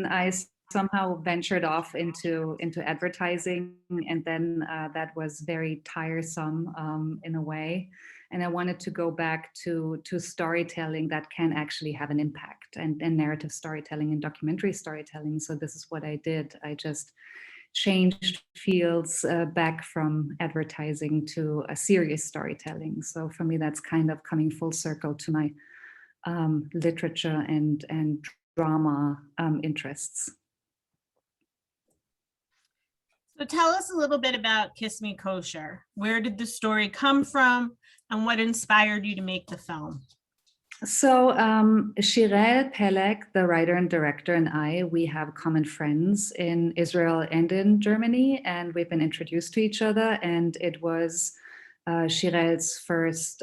I somehow ventured off into advertising, and then that was very tiresome in a way. And I wanted to go back to storytelling that can actually have an impact, and narrative storytelling and documentary storytelling. So this is what I did. I just changed fields back from advertising to a serious storytelling. So for me, that's kind of coming full circle to my literature and drama interests. So tell us a little bit about Kiss Me Kosher. Where did the story come from, and what inspired you to make the film? So Shirel Pelek, the writer and director, and I, we have common friends in Israel and in Germany, and we've been introduced to each other. And it was Shirel's first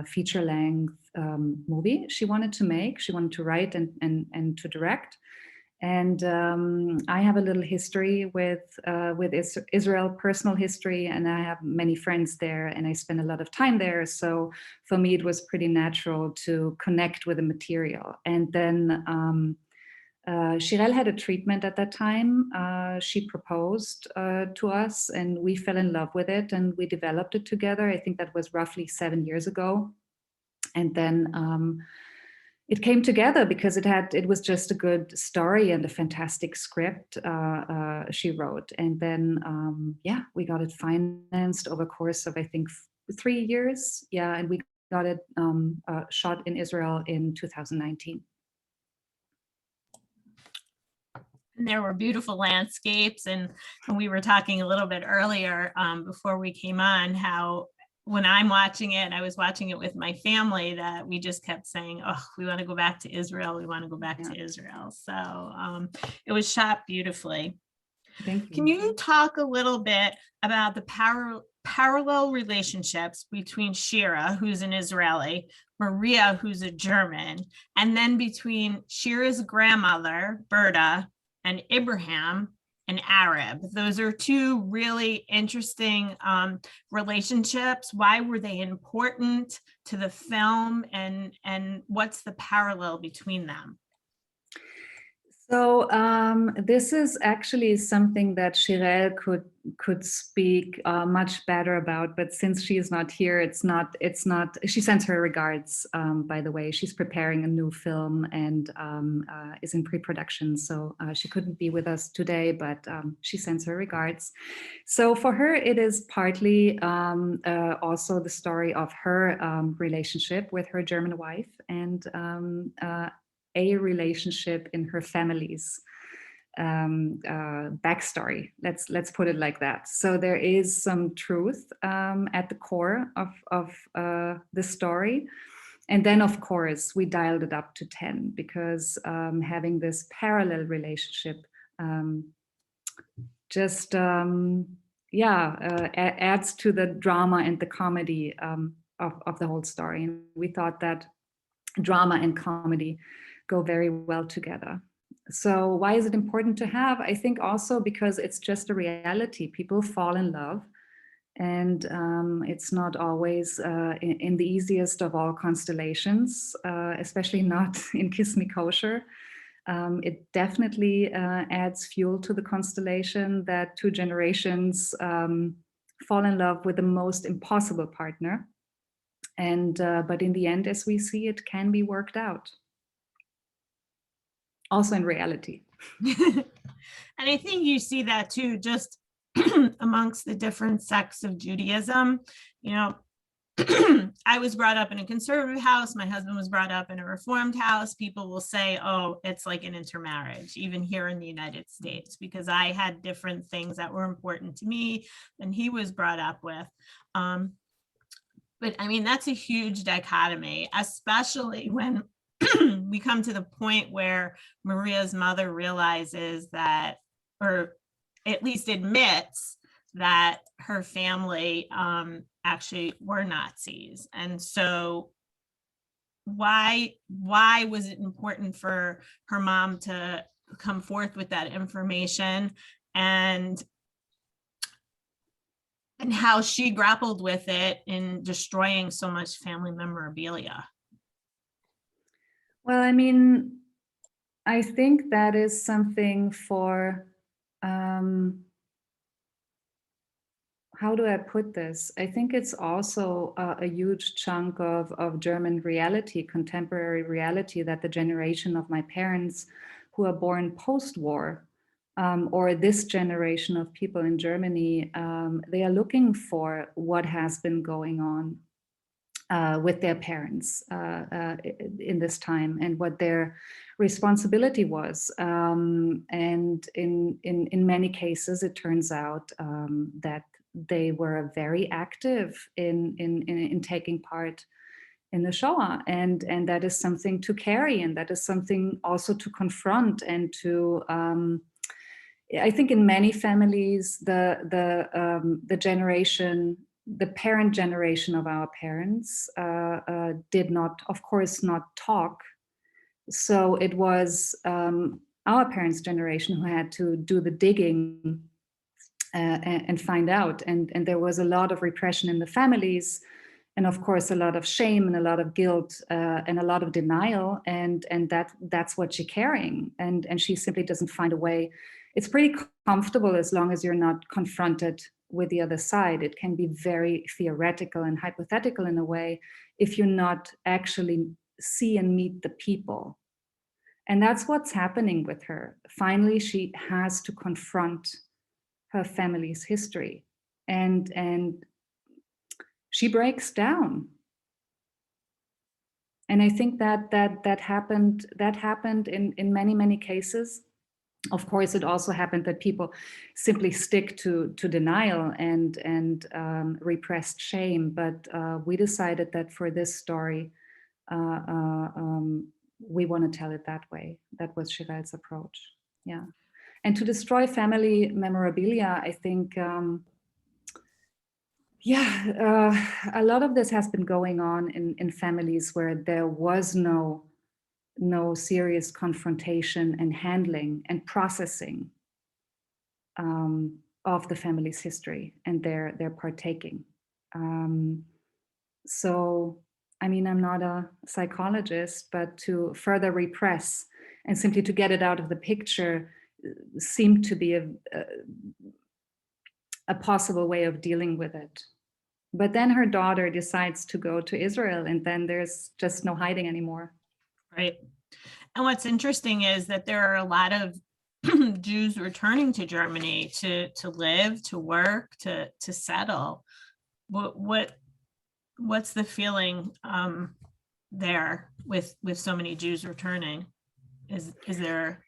feature-length movie she wanted to make. She wanted to write and to direct. And I have a little history with Israel, personal history, and I have many friends there, and I spend a lot of time there. So for me, it was pretty natural to connect with the material. And then Shirel had a treatment at that time. She proposed to us, and we fell in love with it, and we developed it together. I think that was roughly 7 years ago. And then it came together because it was just a good story and a fantastic script she wrote. And then, yeah, we got it financed over a course of, I think, 3 years. Yeah, and we got it shot in Israel in 2019. And there were beautiful landscapes. And we were talking a little bit earlier before we came on, how when I'm watching it, I was watching it with my family, that we just kept saying, oh, we want to go back to Israel. We want to go back to Israel. So it was shot beautifully. Thank you. Can you talk a little bit about the parallel relationships between Shira, who's an Israeli, Maria, who's a German, and then between Shira's grandmother, Berta, and Abraham, an Arab? Those are two really interesting relationships. Why were they important to the film, and what's the parallel between them? So this is actually something that Shirel could speak much better about, but since she is not here, it's not. She sends her regards. By the way, she's preparing a new film and is in pre-production, so she couldn't be with us today, but she sends her regards. So for her, it is partly also the story of her relationship with her German wife, and a relationship in her family's backstory. Let's put it like that. So there is some truth at the core of the story. And then, of course, we dialed it up to 10 because having this parallel relationship just adds to the drama and the comedy of the whole story. And we thought that drama and comedy go very well together. So why is it important to have? I think also because it's just a reality. People fall in love, and it's not always in the easiest of all constellations, especially not in Kiss Me Kosher. It definitely adds fuel to the constellation that two generations fall in love with the most impossible partner. And but in the end, as we see, it can be worked out. Also in reality. And I think you see that too, just amongst the different sects of Judaism. You know, I was brought up in a conservative house. My husband was brought up in a reformed house. People will say, oh, it's like an intermarriage, even here in the United States, because I had different things that were important to me than he was brought up with. But I mean, that's a huge dichotomy, especially when we come to the point where Maria's mother realizes that, or at least admits that her family actually were Nazis. And so why was it important for her mom to come forth with that information, and how she grappled with it in destroying so much family memorabilia? Well, I mean, I think that is something for, how do I put this? I think it's also a huge chunk of German reality, contemporary reality, that the generation of my parents who are born post-war, or this generation of people in Germany, they are looking for what has been going on with their parents in this time, and what their responsibility was. And in many cases, it turns out that they were very active in taking part in the Shoah, and that is something to carry, and that is something also to confront, and to I think in many families, the generation, the parent generation of our parents did not, of course, not talk. So it was our parents' generation who had to do the digging and find out. And there was a lot of repression in the families, and of course a lot of shame and a lot of guilt and a lot of denial. And that's what she's carrying. And she simply doesn't find a way. It's pretty comfortable as long as you're not confronted with the other side. It can be very theoretical and hypothetical in a way if you not actually see and meet the people. And that's what's happening with her. Finally, she has to confront her family's history, and she breaks down. And I think that happened in many cases. Of course, it also happened that people simply stick to denial and repressed shame. But we decided that for this story, we want to tell it that way. That was Shirel's approach. Yeah. And to destroy family memorabilia, I think, a lot of this has been going on in families where there was no serious confrontation and handling and processing of the family's history and their partaking. So, I mean, I'm not a psychologist, but to further repress and simply to get it out of the picture seemed to be a possible way of dealing with it. But then her daughter decides to go to Israel, and then there's just no hiding anymore. Right. And what's interesting is that there are a lot of Jews returning to Germany to live, to work, to settle. What's the feeling there with so many Jews returning? Is there?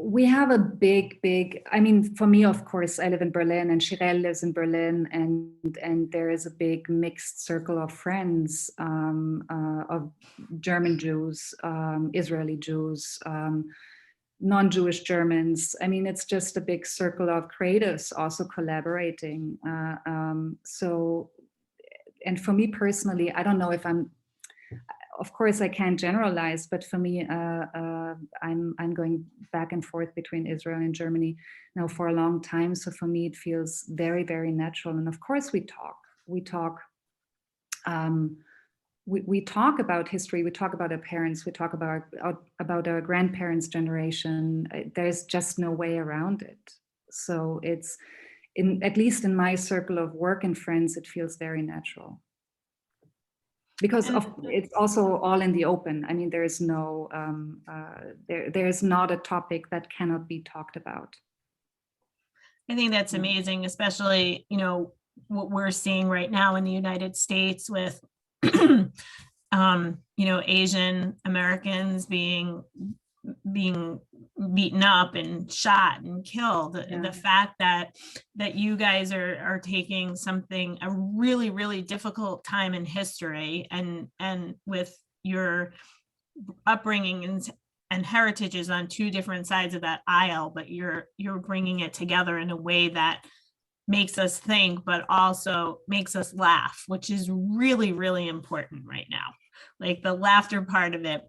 We have a big, I mean, for me, of course, I live in Berlin, and Shirel lives in Berlin, and there is a big mixed circle of friends, of German Jews, Israeli Jews, non-Jewish Germans. I mean, it's just a big circle of creatives also collaborating. So, and for me personally, I don't know if of course I can't generalize, but for me, I'm going back and forth between Israel and Germany now for a long time. So for me, it feels very, very natural. And of course we talk about history. We talk about our parents. We talk about our grandparents' generation. There's just no way around it. So it's, at least in my circle of work and friends, it feels very natural. Because it's also all in the open. I mean, there is no, there is not a topic that cannot be talked about. I think that's amazing, especially, what we're seeing right now in the United States with, Asian Americans being beaten up and shot and killed. Yeah. The fact that you guys are taking something, a really, really difficult time in history, and with your upbringing and heritages on two different sides of that aisle, but you're bringing it together in a way that makes us think, but also makes us laugh, which is really, really important right now. Like the laughter part of it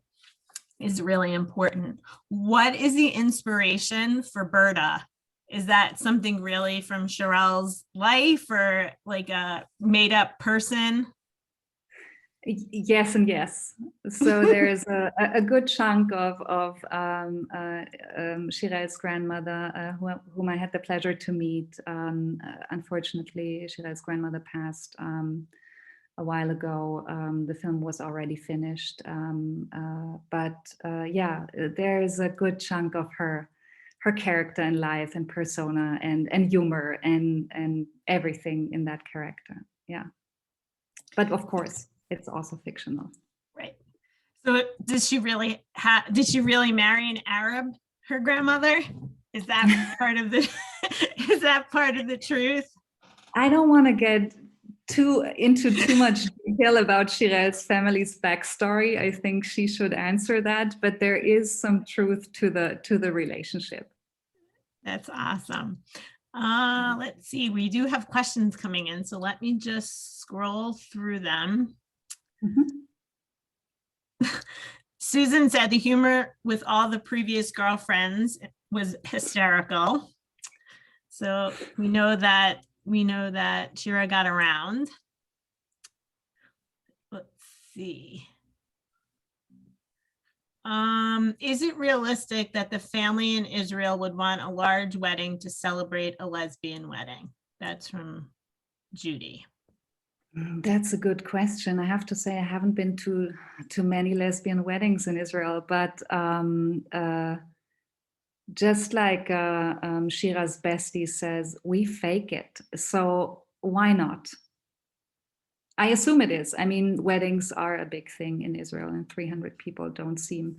is really important. What is the inspiration for Berta? Is that something really from Shirel's life, or like a made up person? Yes and yes. So there's a good chunk of Shirel's grandmother, whom I had the pleasure to meet. Unfortunately, Shirel's grandmother passed a while ago. The film was already finished, yeah, there's a good chunk of her character and life and persona and humor and everything in that character. Yeah, but of course, it's also fictional. Right. So did she really marry an Arab, her grandmother? Is that part of the is that part of the truth? I don't want to get into too much detail about Shirel's family's backstory. I think she should answer that, but there is some truth to the relationship. That's awesome. Let's see, we do have questions coming in, so let me just scroll through them. Susan said the humor with all the previous girlfriends was hysterical. So we know that Shira got around. Let's see. Is it realistic that the family in Israel would want a large wedding to celebrate a lesbian wedding? That's from Judy. That's a good question. I have to say I haven't been to many lesbian weddings in Israel, but just like Shira's bestie says, we fake it. So why not? I assume it is. I mean, weddings are a big thing in Israel, and 300 people don't seem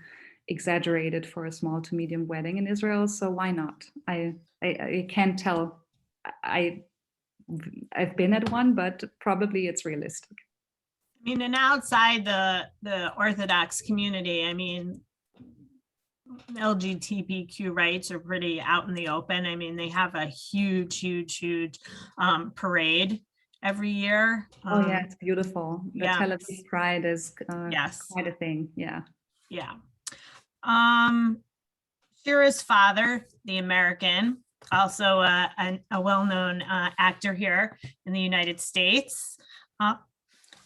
exaggerated for a small to medium wedding in Israel. So why not? I can't tell. I've been at one, but probably it's realistic. I mean, and outside the Orthodox community, I mean, LGBTQ rights are pretty out in the open. I mean, they have a huge parade every year. Oh yeah, it's beautiful. The yeah. Tel Aviv Pride is yes, quite a thing. Yeah. Yeah. Shira's father, the American, also a well-known actor here in the United States.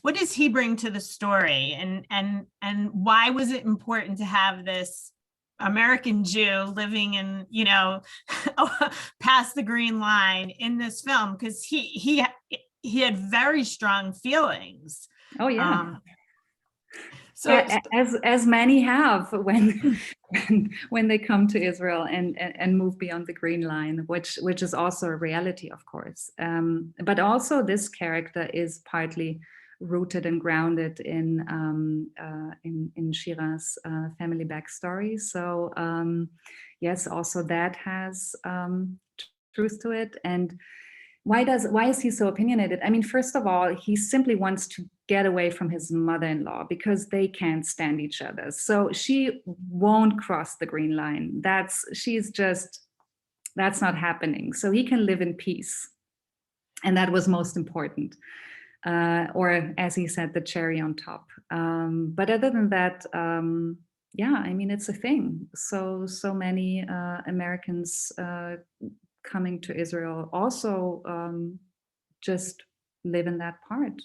What does he bring to the story, and why was it important to have this American Jew living in, you know, past the green line in this film? Because he had very strong feelings. Oh yeah. So as many have when they come to Israel and move beyond the green line, which is also a reality, of course. But also this character is partly rooted and grounded in Shiras' family backstory. So yes, also that has truth to it. And why is he so opinionated? I mean, first of all, he simply wants to get away from his mother-in-law because they can't stand each other. So she won't cross the green line. That's not happening. So he can live in peace. And that was most important. Or as he said, the cherry on top. But other than that, yeah, I mean, it's a thing. So many Americans coming to Israel also just live in that part.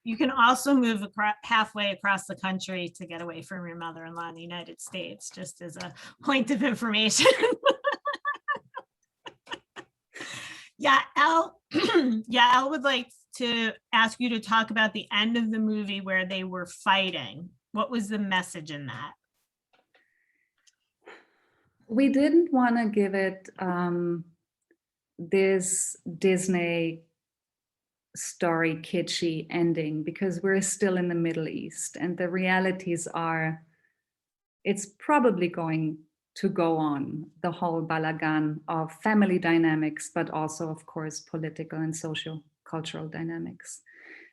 You can also move halfway across the country to get away from your mother-in-law in the United States, just as a point of information. Yael would like to ask you to talk about the end of the movie where they were fighting. What was the message in that? We didn't want to give it this Disney story kitschy ending because we're still in the Middle East, and the realities are it's probably going to go on, the whole balagan of family dynamics, but also, of course, political and social cultural dynamics.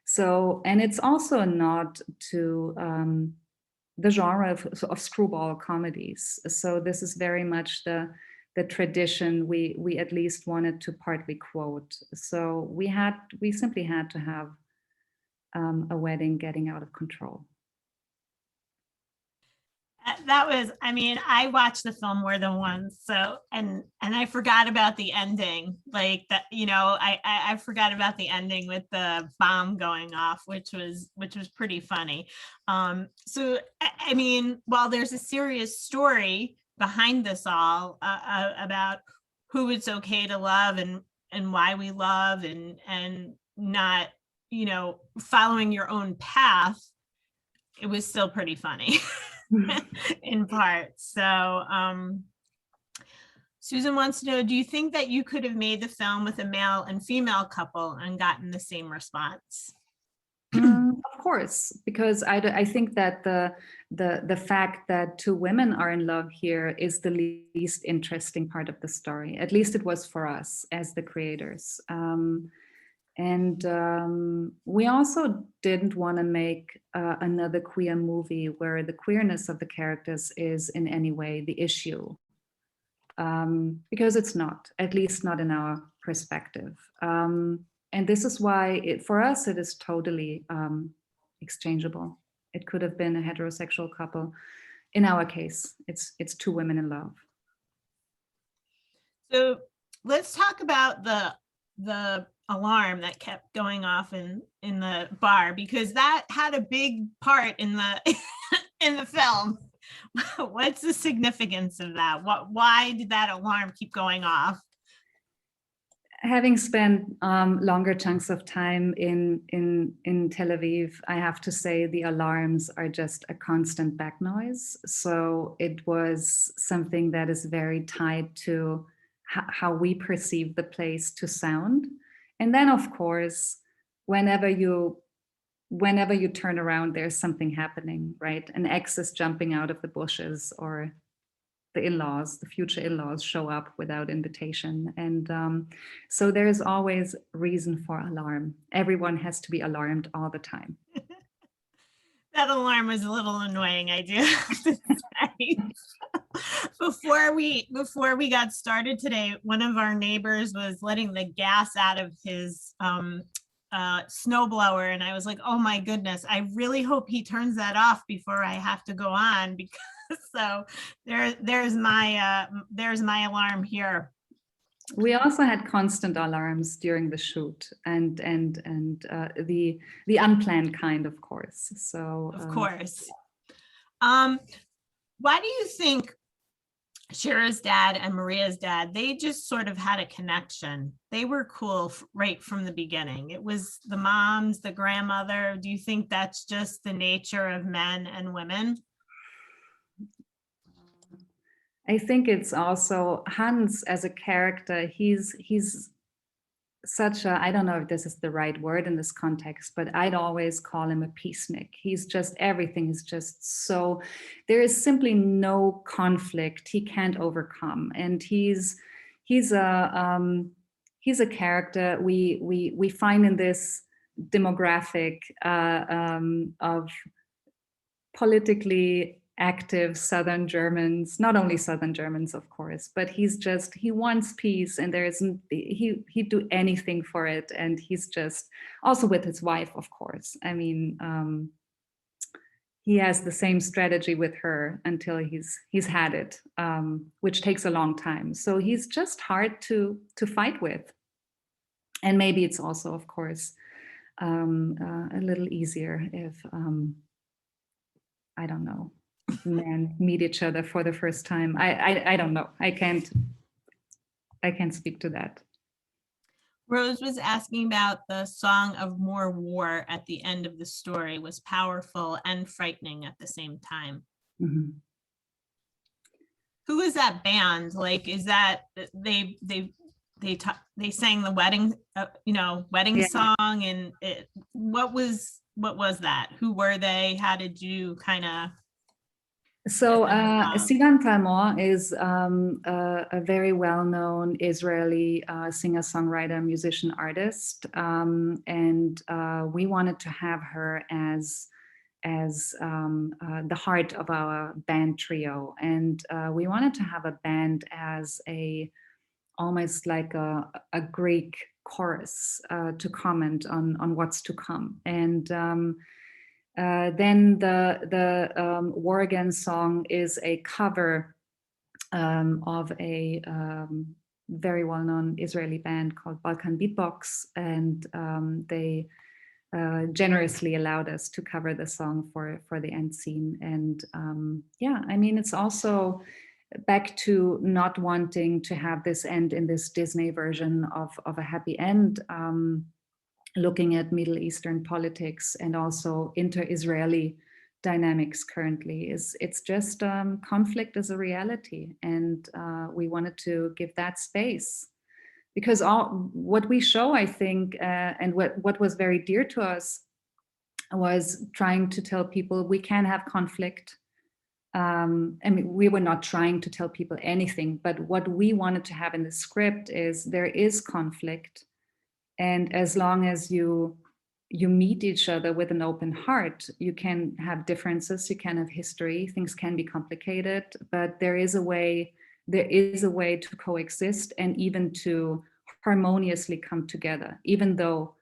So, and it's also a nod to the genre of screwball comedies. So this is very much the tradition we at least wanted to partly quote. So we simply had to have a wedding getting out of control. That was, I mean, I watched the film more than once, so and I forgot about the ending, like that, you know, I forgot about the ending with the bomb going off, which was pretty funny. So I mean, while there's a serious story behind this all, about who it's okay to love and why we love and not, you know, following your own path, it was still pretty funny. In part. So Susan wants to know, do you think that you could have made the film with a male and female couple and gotten the same response? Of course, because I think that the fact that two women are in love here is the least interesting part of the story. At least it was for us as the creators. And we also didn't want to make another queer movie where the queerness of the characters is in any way the issue. Because it's not, at least not in our perspective. And this is why, for us, it is totally exchangeable. It could have been a heterosexual couple. In our case, it's two women in love. So let's talk about the alarm that kept going off in the bar, because that had a big part in the in the film. What's the significance of that? Why did that alarm keep going off? Having spent longer chunks of time in Tel Aviv, I have to say the alarms are just a constant back noise. So it was something that is very tied to how we perceive the place to sound. And then, of course, whenever you turn around, there's something happening, right? An ex is jumping out of the bushes, or the in-laws, the future in-laws, show up without invitation. And so there's always reason for alarm. Everyone has to be alarmed all the time. That alarm was a little annoying, I do have to say. Before we got started today, one of our neighbors was letting the gas out of his snowblower, and I was like, oh my goodness, I really hope he turns that off before I have to go on, because so there's my alarm here. We also had constant alarms during the shoot, and the unplanned kind, of course. So of course. Why do you think Shira's dad and Maria's dad, they just sort of had a connection? They were cool right from the beginning. It was the moms, the grandmother. Do you think that's just the nature of men and women? I think it's also Hans as a character. He's such a, I don't know if this is the right word in this context, but I'd always call him a peacenik. He's just, everything is just so, there is simply no conflict he can't overcome. And he's a character we find in this demographic of politically active Southern Germans, not only Southern Germans, of course, but he wants peace, and there isn't, he'd do anything for it. And he's just, also with his wife, of course. I mean, he has the same strategy with her until he's had it, which takes a long time. So he's just hard to fight with. And maybe it's also, of course, a little easier if, I don't know, men meet each other for the first time. I don't know. I can't speak to that. Rose was asking about the song of more war at the end of the story was powerful and frightening at the same time. Mm-hmm. Who is that band? Like, is that they sang the wedding, wedding song, and what was that? Who were they? How did you kind of? So Sivan Talmor is a very well-known Israeli singer-songwriter, musician, artist, and we wanted to have her as the heart of our band trio, and we wanted to have a band as almost like a Greek chorus to comment on what's to come. And Then the War Again song is a cover of a very well-known Israeli band called Balkan Beatbox, and they generously allowed us to cover the song for the end scene. And yeah, I mean, it's also back to not wanting to have this end in this Disney version of a happy end, looking at Middle Eastern politics and also inter-Israeli dynamics currently. It's just conflict is a reality, and we wanted to give that space, because what we show, I think, and what was very dear to us was trying to tell people we can have conflict. I mean, we were not trying to tell people anything, but what we wanted to have in the script is there is conflict, and as long as you meet each other with an open heart, you can have differences, you can have history, things can be complicated, but there is a way to coexist and even to harmoniously come together, even though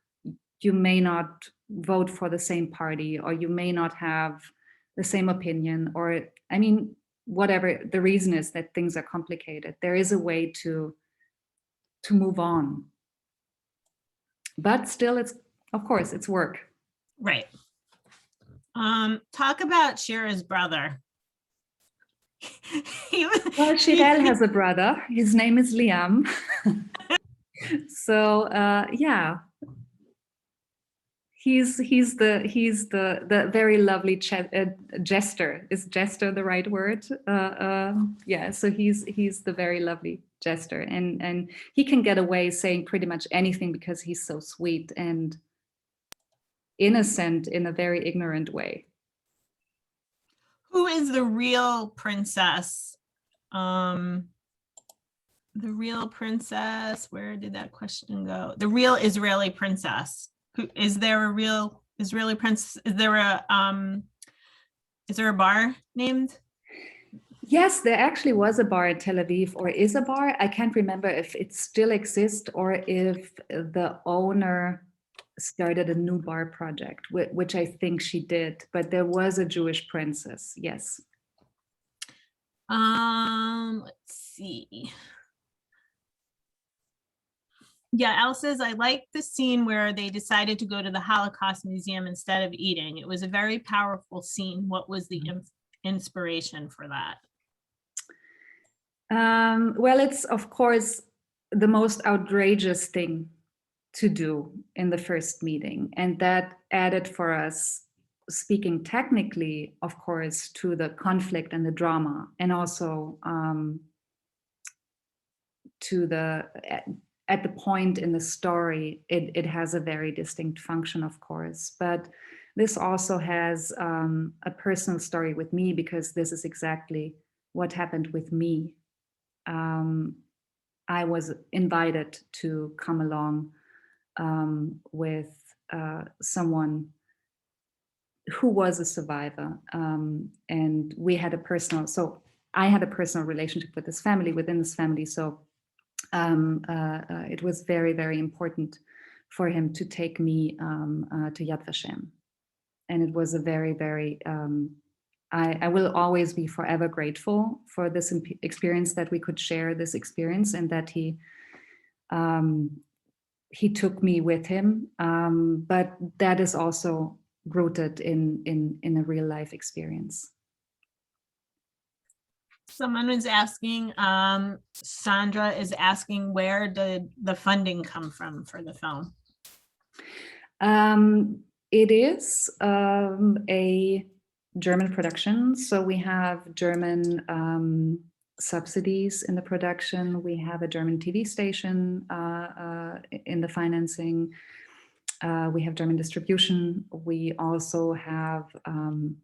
you may not vote for the same party, or you may not have the same opinion, or, I mean, whatever the reason is that things are complicated, there is a way to move on. But still, it's, of course, it's work. Right. Talk about Shira's brother. Well, Shirel has a brother. His name is Liam. So yeah, he's the very lovely Jester. Is Jester the right word? Yeah. So he's the very lovely Jester, and he can get away saying pretty much anything because he's so sweet and innocent in a very ignorant way. Who is the real princess? The real princess, where did that question go? The real Israeli princess. Who is there a real Israeli princess? Is there a bar named? Yes, there actually was a bar in Tel Aviv, or is a bar. I can't remember if it still exists or if the owner started a new bar project, which I think she did, but there was a Jewish princess, yes. Let's see. Yeah, Al says, I like the scene where they decided to go to the Holocaust Museum instead of eating. It was a very powerful scene. What was the inspiration for that? Well, it's, of course, the most outrageous thing to do in the first meeting. And that added for us, speaking technically, of course, to the conflict and the drama, and also to the, at the point in the story, it has a very distinct function, of course. But this also has a personal story with me, because this is exactly what happened with me. I was invited to come along with someone who was a survivor, and we had a personal, so I had a personal relationship with this family, within this family, so it was very, very important for him to take me to Yad Vashem. And it was a very, very, I will always be forever grateful for this experience, that we could share this experience, and that he took me with him. But that is also rooted in a real life experience. Someone was asking, Sandra is asking, where did the funding come from for the film? It is a German production. So we have German subsidies in the production. We have a German TV station in the financing. We have German distribution. We also have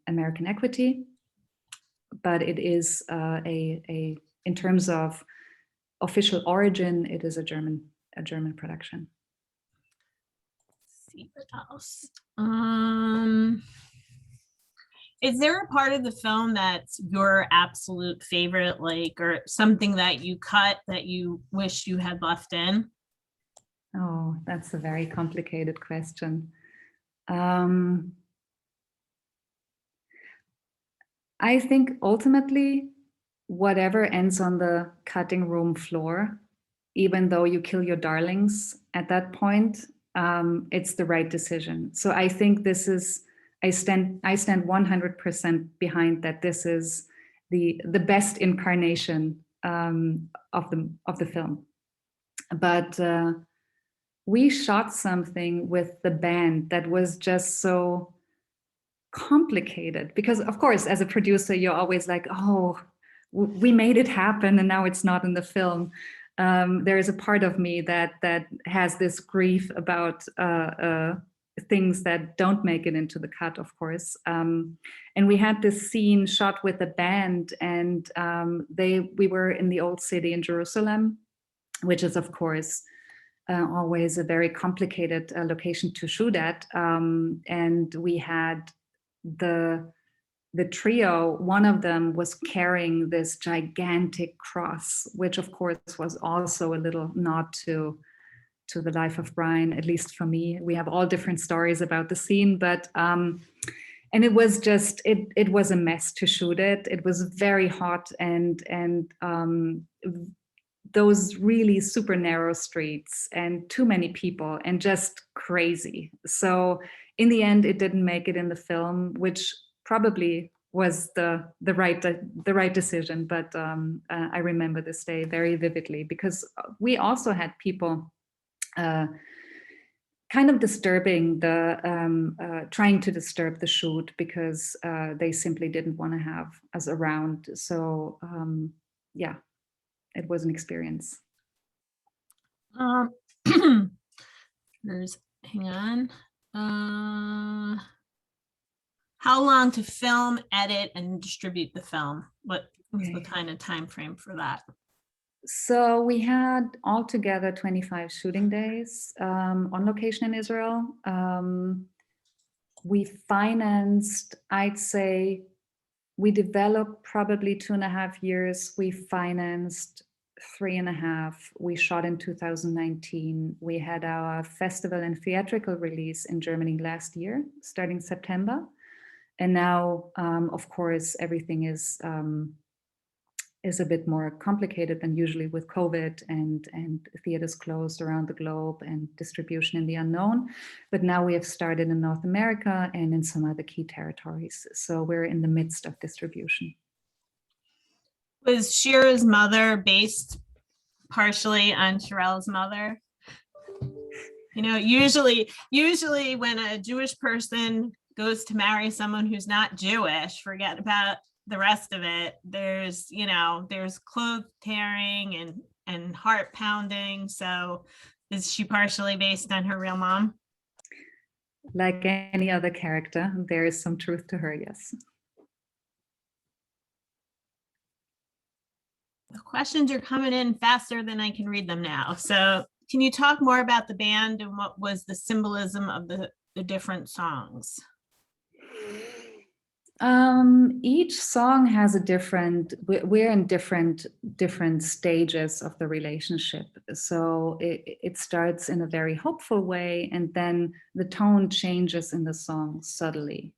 American equity. But it is in terms of official origin, it is a German production. Let's see what else. Is there a part of the film that's your absolute favorite, like, or something that you cut that you wish you had left in? Oh, that's a very complicated question. I think ultimately, whatever ends on the cutting room floor, even though you kill your darlings at that point, it's the right decision. So I think this is, I stand 100% behind that. This is the best incarnation of the film. But we shot something with the band that was just so complicated, because of course, as a producer, you're always like, oh, we made it happen and now it's not in the film. There is a part of me that has this grief about things that don't make it into the cut, of course. And we had this scene shot with a band, and we were in the old city in Jerusalem, which is of course always a very complicated location to shoot at. And we had the trio, one of them was carrying this gigantic cross, which of course was also a little nod to the life of Brian, at least for me. We have all different stories about the scene, but and it was just, it was a mess to shoot it. It was very hot, and those really super narrow streets and too many people and just crazy. So in the end, it didn't make it in the film, which probably was the right decision. But I remember this day very vividly, because we also had people kind of disturbing trying to disturb the shoot, because they simply didn't want to have us around. So yeah, it was an experience. Hang on. How long to film, edit, and distribute the film? What was the kind of time frame for that? So we had altogether 25 shooting days on location in Israel. We financed, I'd say, we developed probably 2.5 years. We financed 3.5. We shot in 2019. We had our festival and theatrical release in Germany last year, starting September. And now, of course, everything is a bit more complicated than usually with COVID, and theaters closed around the globe and distribution in the unknown. But now we have started in North America and in some other key territories. So we're in the midst of distribution. Was Shira's mother based partially on Sherelle's mother? You know, usually when a Jewish person goes to marry someone who's not Jewish, forget about the rest of it. There's clothes tearing and heart pounding. So is she partially based on her real mom? Like any other character, there is some truth to her, yes. The questions are coming in faster than I can read them now. So can you talk more about the band and what was the symbolism of the different songs? Each song has a different, we're in different stages of the relationship. So it starts in a very hopeful way, and then the tone changes in the song subtly.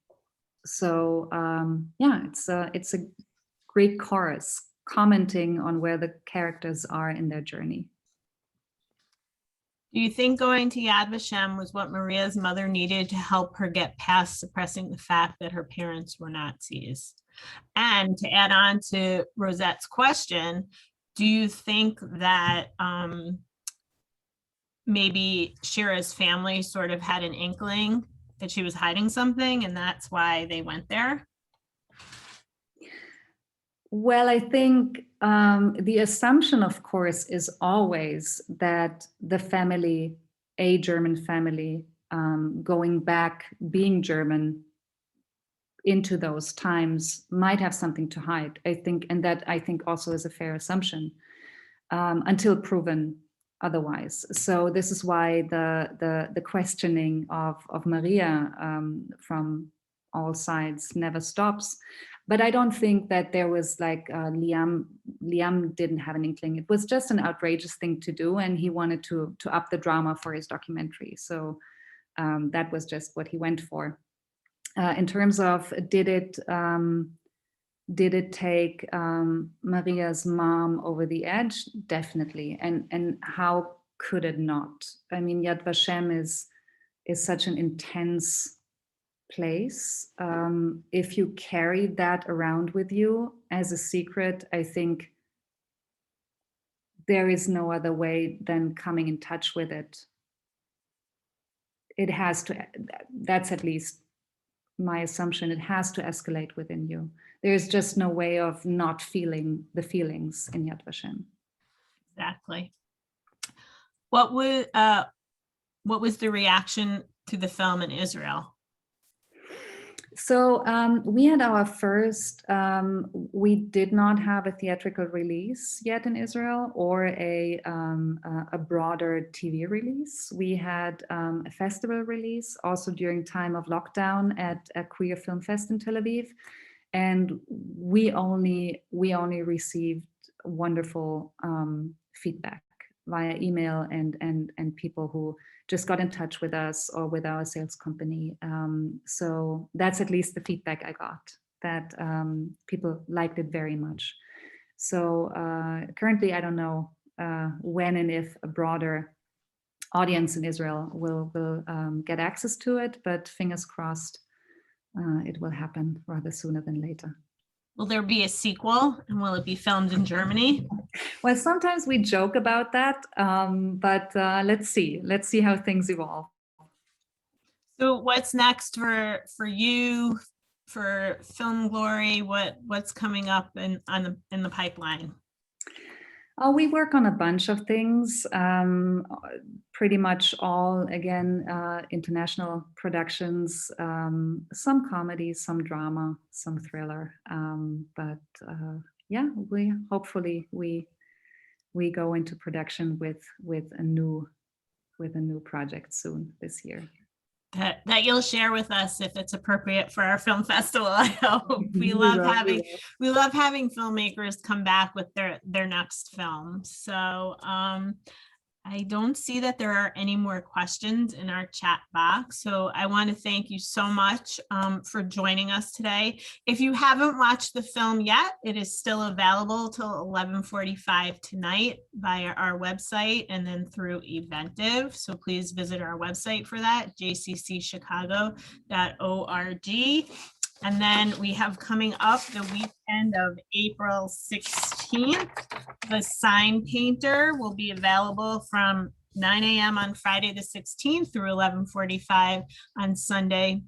So yeah, it's a Greek chorus commenting on where the characters are in their journey. Do you think going to Yad Vashem was what Maria's mother needed to help her get past suppressing the fact that her parents were Nazis? And to add on to Rosette's question, do you think that maybe Shira's family sort of had an inkling that she was hiding something and that's why they went there? Well, I think the assumption, of course, is always that the family, a German family, going back, being German into those times, might have something to hide, I think, and that I think also is a fair assumption until proven otherwise. So this is why the questioning of Maria from all sides never stops. But I don't think that there was like Liam didn't have an inkling. It was just an outrageous thing to do, and he wanted to up the drama for his documentary. So that was just what he went for. In terms of did it Did it take Maria's mom over the edge? Definitely. And how could it not? I mean, Yad Vashem is such an intense place. If you carry that around with you as a secret, I think there is no other way than coming in touch with it. It has to, that's at least my assumption, it has to escalate within you. There's just no way of not feeling the feelings in Yad Vashem. Exactly. What was the reaction to the film in Israel? So we had our first, we did not have a theatrical release yet in Israel or a broader TV release. We had a festival release also during time of lockdown at a Queer Film Fest in Tel Aviv. And we only received wonderful feedback via email and people who just got in touch with us or with our sales company. So that's at least the feedback I got, that people liked it very much. So currently, I don't know when and if a broader audience in Israel will get access to it, but fingers crossed it will happen rather sooner than later. Will there be a sequel, and will it be filmed in Germany? Well, sometimes we joke about that, but let's see how things evolve. So what's next for you, for Film Glory? What's coming up in the pipeline? We work on a bunch of things, pretty much all, again, international productions, some comedy, some drama, some thriller. But yeah, hopefully we go into production with a new project soon this year. That you'll share with us if it's appropriate for our film festival. I hope. We love having filmmakers come back with their next film. So I don't see that there are any more questions in our chat box. So I want to thank you so much for joining us today. If you haven't watched the film yet, it is still available till 11:45 tonight via our website and then through Eventive. So please visit our website for that, jccchicago.org. And then we have coming up the weekend of April 16th. The Sign Painter will be available from 9 a.m. on Friday the 16th through 11:45 on Sunday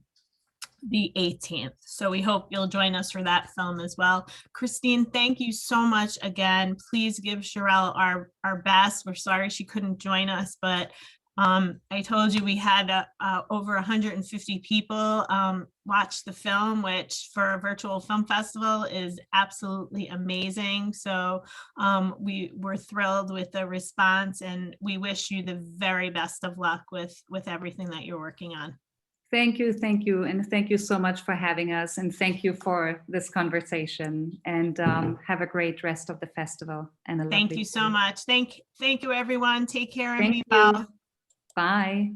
the 18th. So we hope you'll join us for that film as well. Christine, thank you so much again. Please give Sherelle our best. We're sorry she couldn't join us, but I told you we had over 150 people watch the film, which for a virtual film festival is absolutely amazing. So we're thrilled with the response, and we wish you the very best of luck with everything that you're working on. Thank you, and thank you so much for having us, and thank you for this conversation, and have a great rest of the festival. And thank you so much. Thank you, everyone. Take care and be well. well. Bye.